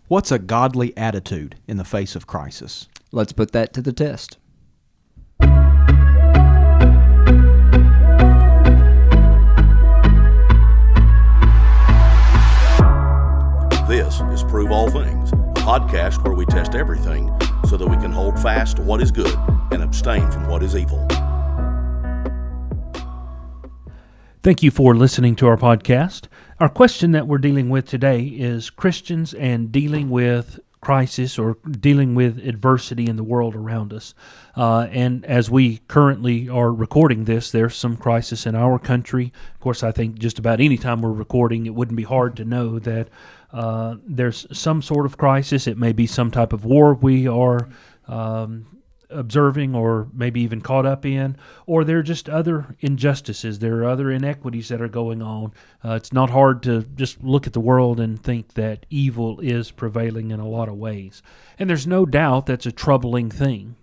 What's a godly attitude in the face of crisis? Let's put that to the test. This is Prove All Things, a podcast where we test everything so that we can hold fast to what is good and abstain from what is evil. Thank you for listening to our podcast. Our question that we're dealing with today is Christians and dealing with crisis or dealing with adversity in the world around us. And as we currently are recording this, there's some crisis in our country. Of course, I think just about any time we're recording, it wouldn't be hard to know that there's some sort of crisis. It may be some type of war we are observing or maybe even caught up in, or there are just other injustices. There are other inequities that are going on. It's not hard to just look at the world and think that evil is prevailing in a lot of ways. And there's no doubt that's a troubling thing.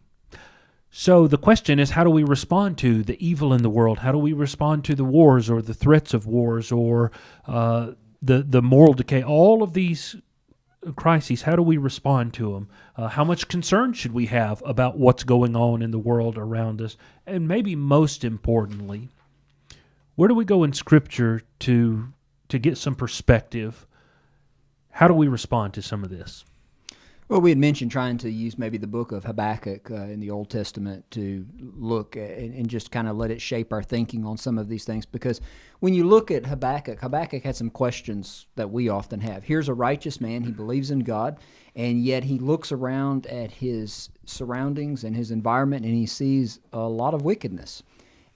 So the question is, how do we respond to the evil in the world? How do we respond to the wars or the threats of wars or the moral decay? All of these crises, how do we respond to them? How much concern should we have about what's going on in the world around us? And maybe most importantly, where do we go in Scripture to get some perspective? How do we respond to some of this? Well, we had mentioned trying to use maybe the book of Habakkuk in the Old Testament to look at, and just kind of let it shape our thinking on some of these things. Because when you look at Habakkuk had some questions that we often have. Here's a righteous man, he believes in God, and yet he looks around at his surroundings and his environment and he sees a lot of wickedness.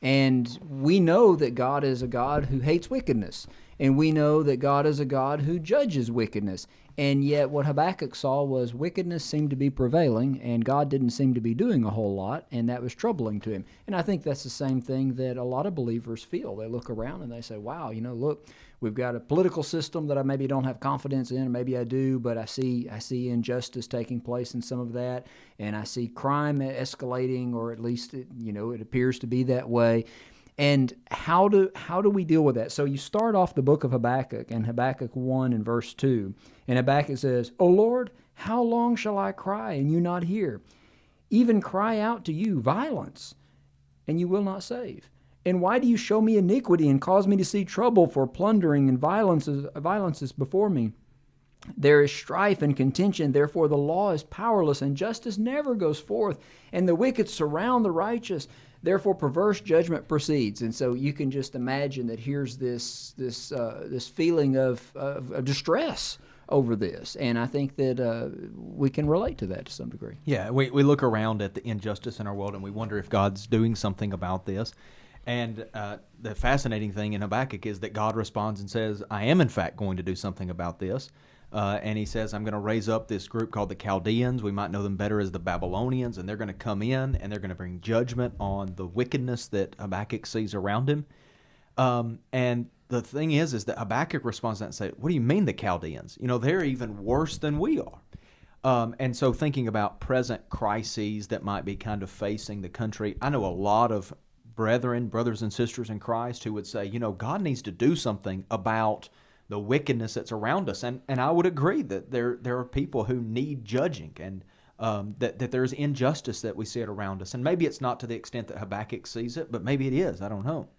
And we know that God is a God who hates wickedness. And we know that God is a God who judges wickedness. And yet what Habakkuk saw was wickedness seemed to be prevailing, and God didn't seem to be doing a whole lot, and that was troubling to him. And I think that's the same thing that a lot of believers feel. They look around and they say, wow, look, we've got a political system that I maybe don't have confidence in, or maybe I do, but I see injustice taking place in some of that, and I see crime escalating, or at least it appears to be that way. And how do we deal with that? So you start off the book of Habakkuk in Habakkuk 1 and verse 2. And Habakkuk says, O Lord, how long shall I cry and you not hear? Even cry out to you violence, and you will not save. And why do you show me iniquity and cause me to see trouble? For plundering and violence is before me. There is strife and contention, therefore the law is powerless, and justice never goes forth, and the wicked surround the righteous. Therefore, perverse judgment proceeds. And so you can just imagine that here's this feeling of distress over this. And I think that we can relate to that to some degree. Yeah, we look around at the injustice in our world and we wonder if God's doing something about this. And the fascinating thing in Habakkuk is that God responds and says, I am in fact going to do something about this. And he says, I'm going to raise up this group called the Chaldeans. We might know them better as the Babylonians. And they're going to come in and they're going to bring judgment on the wickedness that Habakkuk sees around him. And the thing is that Habakkuk responds to that and says, what do you mean the Chaldeans? They're even worse than we are. And so thinking about present crises that might be kind of facing the country, I know a lot of brothers and sisters in Christ who would say, God needs to do something about the wickedness that's around us. And I would agree that there are people who need judging, and that there's injustice that we see it around us. And maybe it's not to the extent that Habakkuk sees it, but maybe it is. I don't know.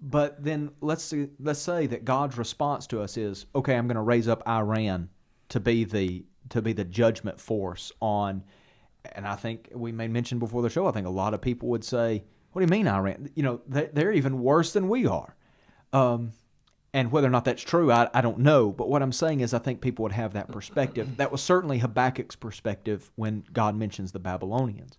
But then let's say that God's response to us is, okay, I'm going to raise up Iran to be the judgment force on. And I think we may mention before the show, I think a lot of people would say, what do you mean Iran? They're even worse than we are. And whether or not that's true, I don't know. But what I'm saying is I think people would have that perspective. That was certainly Habakkuk's perspective when God mentions the Babylonians.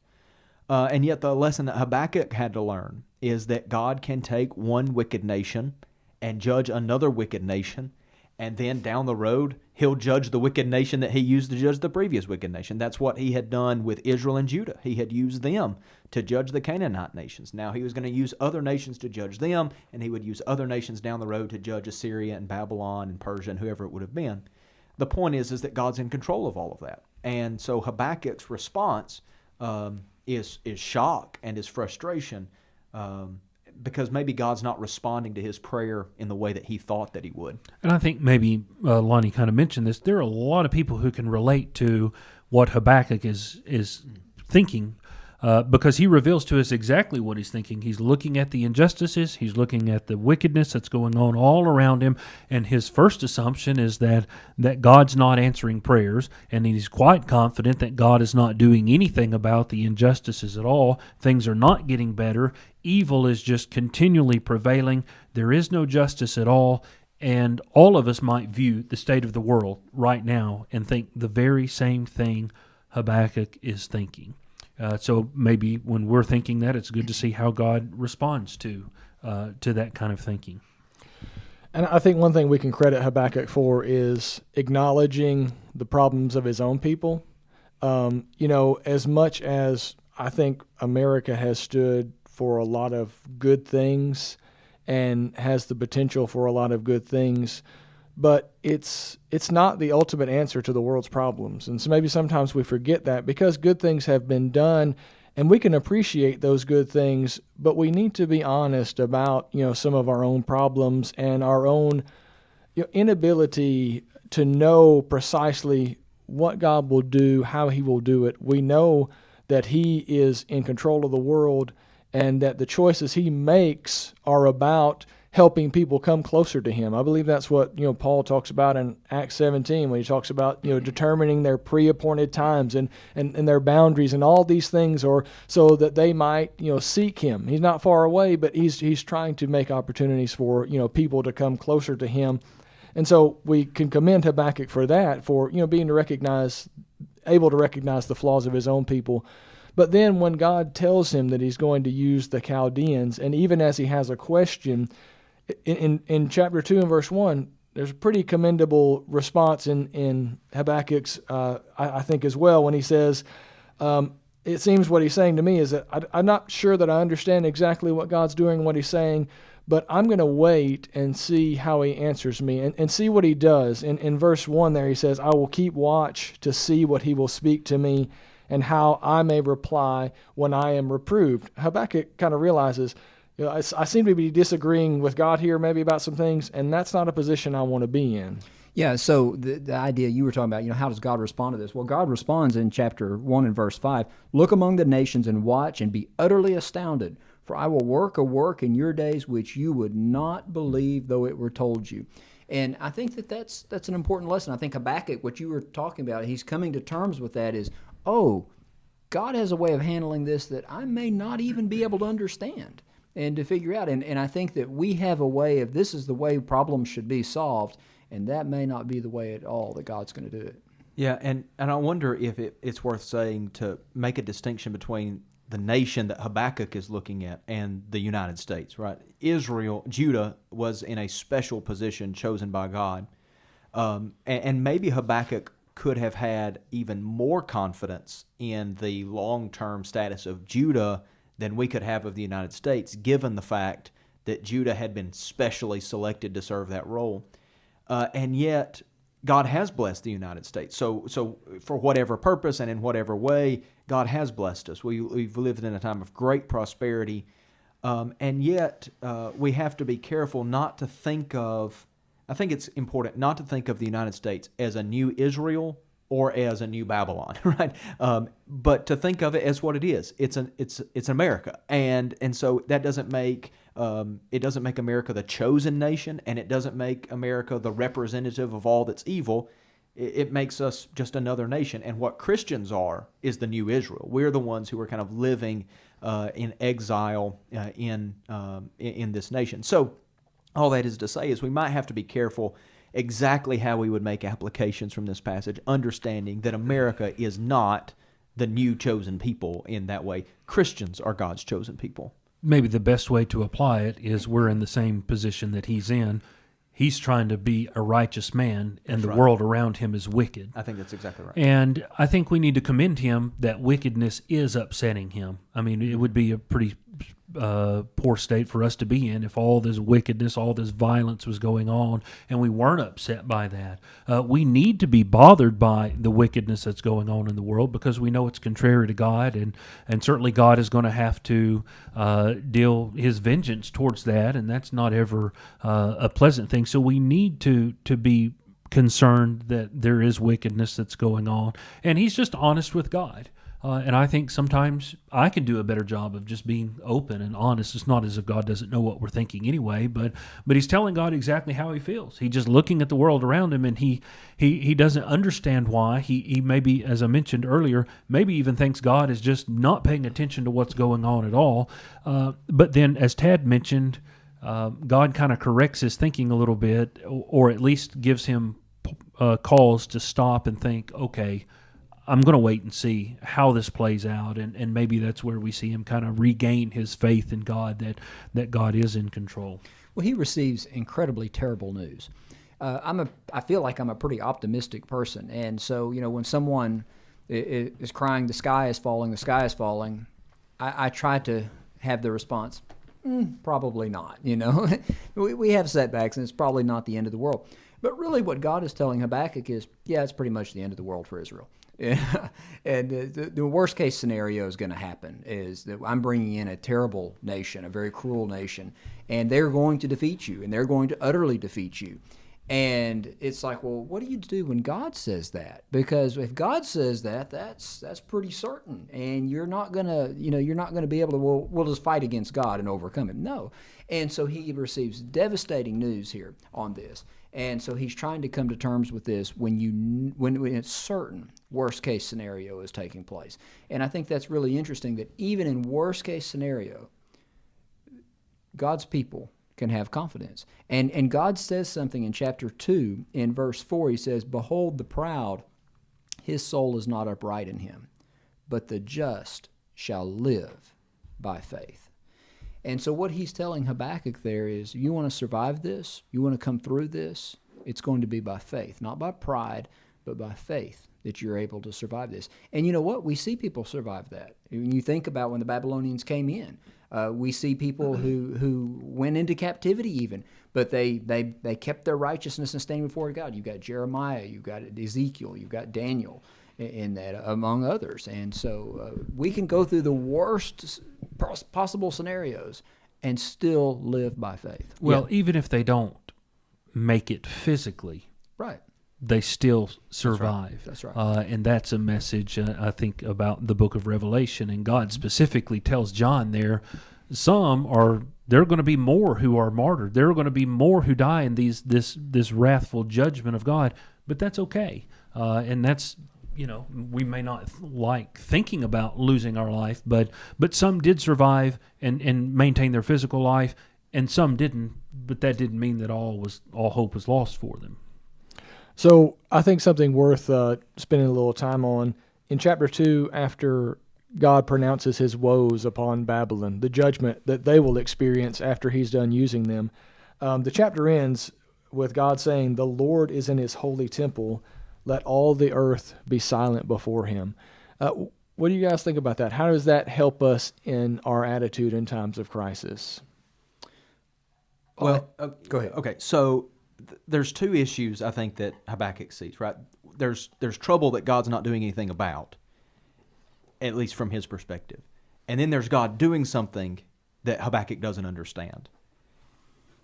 And yet the lesson that Habakkuk had to learn is that God can take one wicked nation and judge another wicked nation, and then down the road, he'll judge the wicked nation that he used to judge the previous wicked nation. That's what he had done with Israel and Judah. He had used them to judge the Canaanite nations. Now he was going to use other nations to judge them, and he would use other nations down the road to judge Assyria and Babylon and Persia and whoever it would have been. The point is that God's in control of all of that. And so Habakkuk's response is shock and is frustration because maybe God's not responding to his prayer in the way that he thought that he would. And I think maybe Lonnie kind of mentioned this. There are a lot of people who can relate to what Habakkuk is thinking, because he reveals to us exactly what he's thinking. He's looking at the injustices. He's looking at the wickedness that's going on all around him. And his first assumption is that God's not answering prayers, and he's quite confident that God is not doing anything about the injustices at all. Things are not getting better. Evil is just continually prevailing. There is no justice at all. And all of us might view the state of the world right now and think the very same thing Habakkuk is thinking. So maybe when we're thinking that, it's good to see how God responds to that kind of thinking. And I think one thing we can credit Habakkuk for is acknowledging the problems of his own people. As much as I think America has stood for a lot of good things and has the potential for a lot of good things, but it's not the ultimate answer to the world's problems. And so maybe sometimes we forget that, because good things have been done and we can appreciate those good things, but we need to be honest about, some of our own problems and our own inability to know precisely what God will do, how he will do it. We know that he is in control of the world and that the choices he makes are about helping people come closer to him. I believe that's what Paul talks about in Acts 17 when he talks about determining their pre-appointed times and their boundaries, and all these things are so that they might seek him. He's not far away, but he's trying to make opportunities for people to come closer to him. And so we can commend Habakkuk for that, for being able to recognize the flaws of his own people. But then when God tells him that he's going to use the Chaldeans, and even as he has a question, in chapter 2 and verse 1, there's a pretty commendable response in Habakkuk's, I think as well, when he says, it seems what he's saying to me is that I'm not sure that I understand exactly what God's doing and what he's saying, but I'm going to wait and see how he answers me and see what he does. In verse 1 there he says, I will keep watch to see what he will speak to me and how I may reply when I am reproved. Habakkuk kind of realizes, I seem to be disagreeing with God here maybe about some things, and that's not a position I want to be in. Yeah, so the idea you were talking about, how does God respond to this? Well, God responds in chapter 1 and verse 5, look among the nations and watch and be utterly astounded, for I will work a work in your days which you would not believe though it were told you. And I think that's an important lesson. I think Habakkuk, what you were talking about, he's coming to terms with that is, God has a way of handling this that I may not even be able to understand and to figure out. And I think that we have a way of, this is the way problems should be solved, and that may not be the way at all that God's going to do it. Yeah, and I wonder if it's worth saying to make a distinction between the nation that Habakkuk is looking at and the United States, right? Judah was in a special position chosen by God. And maybe Habakkuk could have had even more confidence in the long-term status of Judah than we could have of the United States, given the fact that Judah had been specially selected to serve that role. And yet, God has blessed the United States. So for whatever purpose and in whatever way, God has blessed us. We've lived in a time of great prosperity, and yet we have to be careful not to think of, I think it's important not to think of the United States as a new Israel or as a new Babylon, right? But to think of it as what it is. It's America, and so that doesn't make it doesn't make America the chosen nation, and it doesn't make America the representative of all that's evil. It makes us just another nation, and what Christians are is the new Israel. We're the ones who are kind of living in exile in this nation. So all that is to say is we might have to be careful exactly how we would make applications from this passage, understanding that America is not the new chosen people in that way. Christians are God's chosen people. Maybe the best way to apply it is we're in the same position that he's in. He's trying to be a righteous man, and the world around him is wicked. I think that's exactly right. And I think we need to commend him that wickedness is upsetting him. I mean, it would be a pretty poor state for us to be in if all this wickedness, all this violence was going on and we weren't upset by that. We need to be bothered by the wickedness that's going on in the world because we know it's contrary to God, and certainly God is going to have to deal His vengeance towards that, and that's not ever a pleasant thing. So we need to be concerned that there is wickedness that's going on, and He's just honest with God. And I think sometimes I can do a better job of just being open and honest. It's not as if God doesn't know what we're thinking anyway, but He's telling God exactly how He feels. He's just looking at the world around Him, and he doesn't understand why. He maybe, as I mentioned earlier, maybe even thinks God is just not paying attention to what's going on at all. But then, as Tad mentioned, God kind of corrects his thinking a little bit, or at least gives him cause to stop and think, okay, I'm going to wait and see how this plays out, and maybe that's where we see him kind of regain his faith in God, that God is in control. Well, he receives incredibly terrible news. I feel like I'm a pretty optimistic person, and so when someone is crying, the sky is falling, I try to have the response, probably not. We have setbacks, and it's probably not the end of the world. But really, what God is telling Habakkuk is, yeah, it's pretty much the end of the world for Israel. And the worst case scenario is going to happen is that I'm bringing in a terrible nation, a very cruel nation, and they're going to defeat you, and they're going to utterly defeat you. And it's like, well, what do you do when God says that? Because if God says that, that's pretty certain, and you're not gonna be able to. Well, we'll just fight against God and overcome Him. No, and so he receives devastating news here on this. And so he's trying to come to terms with this when it's certain worst case scenario is taking place. And I think that's really interesting that even in worst case scenario, God's people can have confidence. And God says something in chapter 2 in verse 4. He says, "Behold the proud, his soul is not upright in him, but the just shall live by faith." And so what he's telling Habakkuk there is, you want to survive this? You want to come through this? It's going to be by faith, not by pride, but by faith that you're able to survive this. And you know what? We see people survive that. When you think about when the Babylonians came in, we see people who went into captivity even, but they kept their righteousness and standing before God. You've got Jeremiah, you've got Ezekiel, you've got Daniel in that, among others. And so we can go through the worst possible scenarios and still live by faith. Well, even if they don't make it physically, right, they still survive. That's right. And that's a message, I think, about the book of Revelation. And God specifically tells John there, there are going to be more who are martyred. There are going to be more who die in this wrathful judgment of God. But that's okay. And that's, we may not like thinking about losing our life, but some did survive and maintain their physical life, and some didn't. But that didn't mean that all hope was lost for them. So I think something worth spending a little time on, in chapter 2, after God pronounces his woes upon Babylon, the judgment that they will experience after he's done using them, the chapter ends with God saying, "The Lord is in his holy temple. Let all the earth be silent before him." What do you guys think about that? How does that help us in our attitude in times of crisis? Well, go ahead. Okay, so there's two issues I think that Habakkuk sees, right? There's trouble that God's not doing anything about, at least from his perspective. And then there's God doing something that Habakkuk doesn't understand.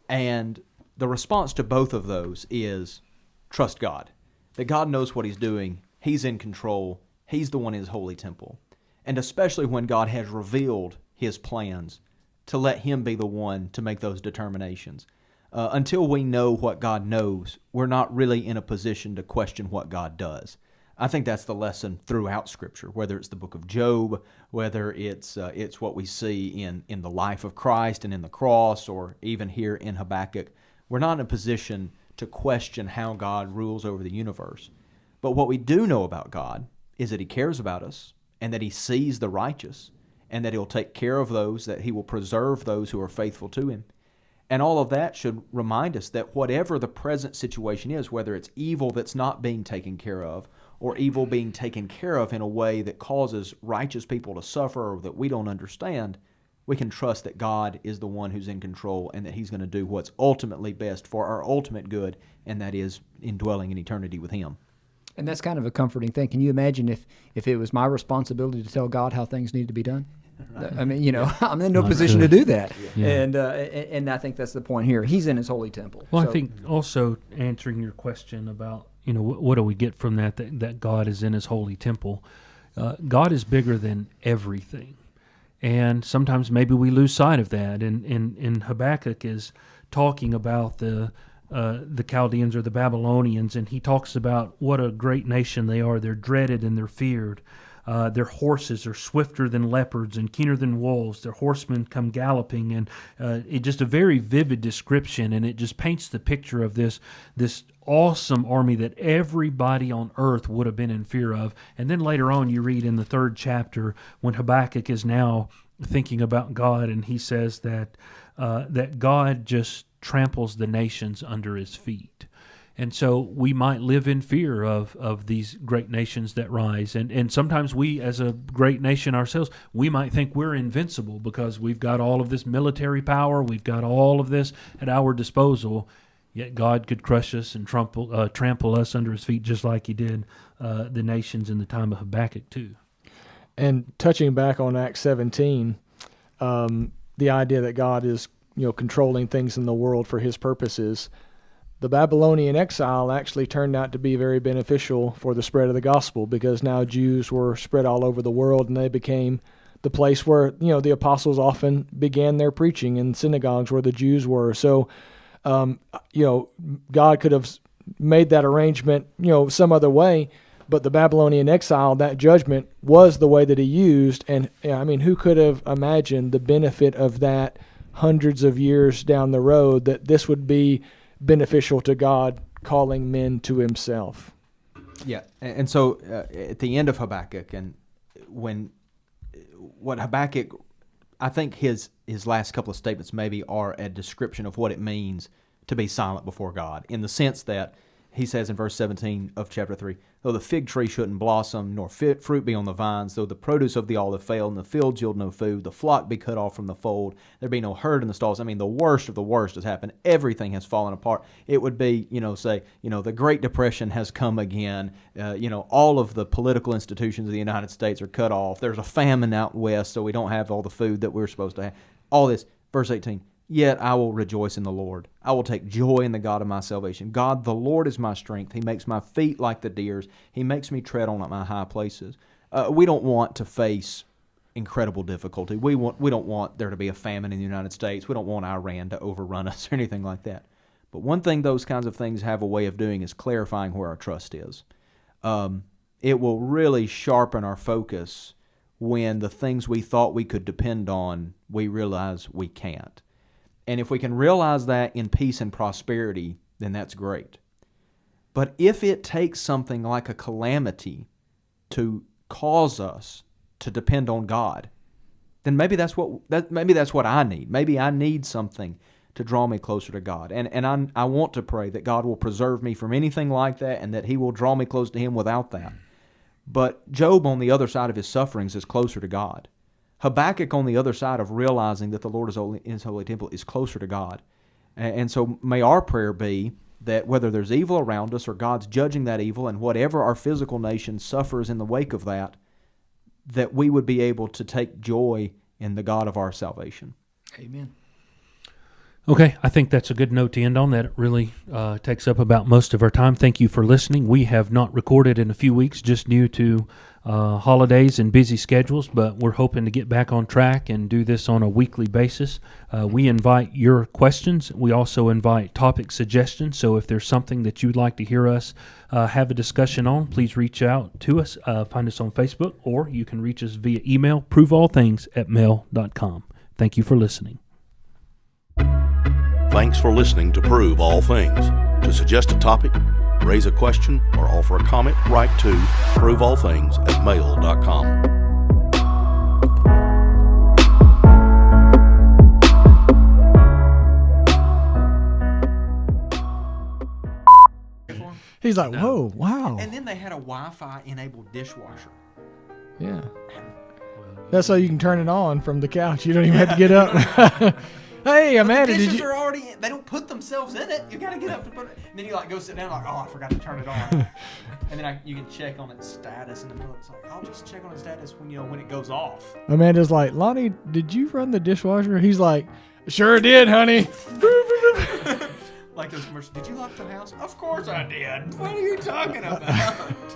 And the response to both of those is trust God. That God knows what he's doing. He's in control. He's the one in his holy temple. And especially when God has revealed his plans, to let him be the one to make those determinations. Until we know what God knows, we're not really in a position to question what God does. I think that's the lesson throughout Scripture, whether it's the book of Job, whether it's what we see in the life of Christ and in the cross, or even here in Habakkuk. We're not in a position to question how God rules over the universe. But what we do know about God is that he cares about us, and that he sees the righteous, and that he'll take care of those, that he will preserve those who are faithful to him. And all of that should remind us that whatever the present situation is, whether it's evil that's not being taken care of, or evil being taken care of in a way that causes righteous people to suffer or that we don't understand, we can trust that God is the one who's in control and that He's going to do what's ultimately best for our ultimate good, and that is indwelling in eternity with Him. And that's kind of a comforting thing. Can you imagine if it was my responsibility to tell God how things need to be done? I mean, you know, I'm in no position to do that. Yeah. And I think that's the point here. He's in His holy temple. Well, So- I think also answering your question about, you know, what do we get from that God is in His holy temple? God is bigger than everything. And sometimes maybe we lose sight of that. And Habakkuk is talking about the Chaldeans or the Babylonians, and he talks about what a great nation they are. They're dreaded and they're feared. Their horses are swifter than leopards and keener than wolves. Their horsemen come galloping, and it just a very vivid description, and it just paints the picture of this awesome army that everybody on earth would have been in fear of. And then later on, you read in the 3rd chapter when Habakkuk is now thinking about God, and he says that God just tramples the nations under His feet. And so we might live in fear of these great nations that rise. And sometimes we, as a great nation ourselves, we might think we're invincible because we've got all of this military power, we've got all of this at our disposal, yet God could crush us and trample us under His feet just like He did the nations in the time of Habakkuk too. And touching back on Acts 17, the idea that God is, you know, controlling things in the world for His purposes, the Babylonian exile actually turned out to be very beneficial for the spread of the gospel, because now Jews were spread all over the world, and they became the place where, you know, the apostles often began their preaching in synagogues where the Jews were. So, you know, God could have made that arrangement, you know, some other way, but the Babylonian exile, that judgment was the way that He used. And I mean, who could have imagined the benefit of that hundreds of years down the road, that this would be beneficial to God calling men to Himself? Yeah, and so at the end of Habakkuk, and what Habakkuk, I think his last couple of statements maybe are a description of what it means to be silent before God, in the sense that he says in verse 17 of chapter 3, though the fig tree shouldn't blossom, nor fruit be on the vines, though the produce of the olive fail, and the fields yield no food, the flock be cut off from the fold, there be no herd in the stalls. I mean, the worst of the worst has happened. Everything has fallen apart. It would be, you know, say, you know, the Great Depression has come again. You know, all of the political institutions of the United States are cut off. There's a famine out west, so we don't have all the food that we're supposed to have. All this. Verse 18. Yet I will rejoice in the Lord. I will take joy in the God of my salvation. God, the Lord, is my strength. He makes my feet like the deer's. He makes me tread on my high places. We don't want to face incredible difficulty. We don't want there to be a famine in the United States. We don't want Iran to overrun us or anything like that. But one thing those kinds of things have a way of doing is clarifying where our trust is. It will really sharpen our focus when the things we thought we could depend on, we realize we can't. And if we can realize that in peace and prosperity, then that's great. But if it takes something like a calamity to cause us to depend on God, then maybe that's what I need. Maybe I need something to draw me closer to God. And I want to pray that God will preserve me from anything like that, and that He will draw me close to Him without that. But Job, on the other side of his sufferings, is closer to God. Habakkuk, on the other side of realizing that the Lord is in His holy temple, is closer to God. And so may our prayer be that whether there's evil around us or God's judging that evil, and whatever our physical nation suffers in the wake of that, that we would be able to take joy in the God of our salvation. Amen. Okay, I think that's a good note to end on. That really takes up about most of our time. Thank you for listening. We have not recorded in a few weeks just due to holidays and busy schedules, but we're hoping to get back on track and do this on a weekly basis. We invite your questions. We also invite topic suggestions, so if there's something that you'd like to hear us have a discussion on, please reach out to us. Find us on Facebook, or you can reach us via email, proveallthings@mail.com. Thank you for listening. Thanks for listening to Prove All Things. To suggest a topic, raise a question, or offer a comment, write to proveallthings@mail.com. He's like, whoa, wow. And then they had a Wi-Fi enabled dishwasher. Yeah. That's so you can turn it on from the couch. You don't even have to get up. Hey, Amanda, the did dishes you? are already in. They don't put themselves in it. You gotta get up to put it. And then you like go sit down like, oh, I forgot to turn it on. And then you can check on its status in the middle. It's like, I'll just check on its status when it goes off. Amanda's like, Lonnie, did you run the dishwasher? He's like, sure did, honey. Like those commercials. Did you lock the house? Of course I did. What are you talking about?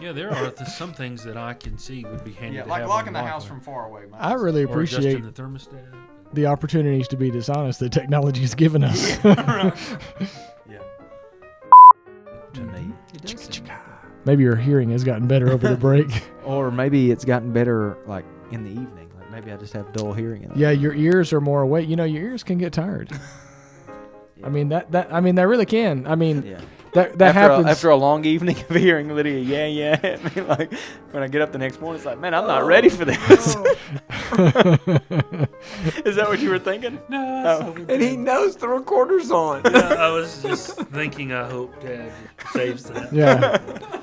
Yeah, there are some things that I can see would be handy. Yeah, to like have locking on the house Wi-Fi. from far away. I really Or appreciate adjusting the thermostat. the opportunities to be dishonest that technology has given us. Yeah. To me. Maybe your hearing has gotten better over the break. Or maybe it's gotten better like in the evening. Like maybe I just have dull hearing. In the Yeah, your ears are more awake. You know, your ears can get tired. I mean they really can. I mean, Yeah. that happens. After a long evening of hearing Lydia, yeah, at me, like when I get up the next morning, it's like, man, I'm not ready for this. Is that what you were thinking? No, And he knows the recorder's on. I was just thinking. I hope Dad saves that. Yeah.